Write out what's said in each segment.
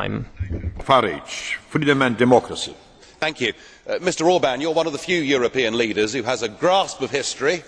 Farage, freedom and democracy. Thank you. Mr Orbán, you are one of the few European leaders who has a grasp of history,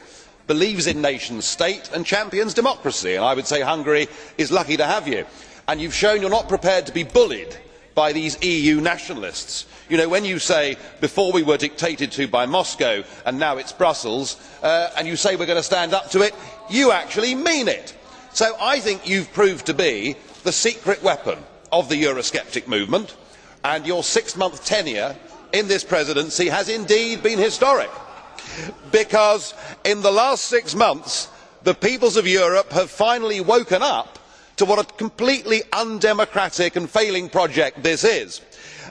believes in nation state and champions democracy, and I would say Hungary is lucky to have you. And you have shown you are not prepared to be bullied by these EU nationalists. You know, when you say before we were dictated to by Moscow and now it is Brussels, and you say we are going to stand up to it, you actually mean it. So I think you have proved to be the secret weapon of the Eurosceptic movement, and your 6-month tenure in this presidency has indeed been historic, because in the last 6 months the peoples of Europe have finally woken up to what a completely undemocratic and failing project this is.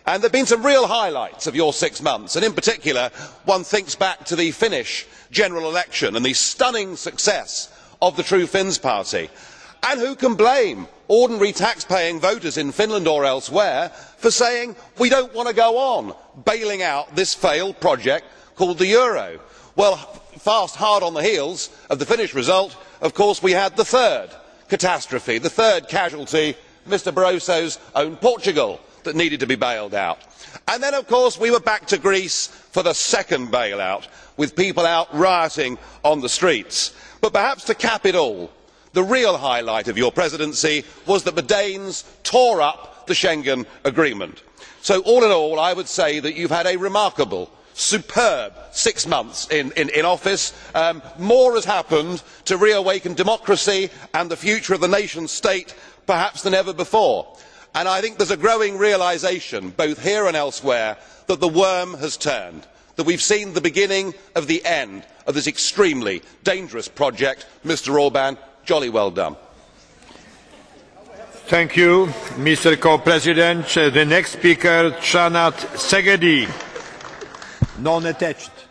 And there have been some real highlights of your 6 months, and in particular one thinks back to the Finnish general election and the stunning success of the True Finns party. And who can blame ordinary tax-paying voters in Finland or elsewhere for saying we do not want to go on bailing out this failed project called the euro? Well, hard on the heels of the Finnish result, of course we had the third catastrophe, the third casualty, Mr Barroso's own Portugal, that needed to be bailed out. And then of course we were back to Greece for the second bailout, with people out rioting on the streets. But perhaps to cap it all, the real highlight of your presidency was that the Danes tore up the Schengen Agreement. So all in all, I would say that you have had a remarkable, superb 6 months in office. More has happened to reawaken democracy and the future of the nation state perhaps than ever before. And I think there is a growing realisation, both here and elsewhere, that the worm has turned, that we have seen the beginning of the end of this extremely dangerous project. Mr Orbán, jolly well done. Thank you, Mr. Co-President. The next speaker, Chanat Segedi, non-attached.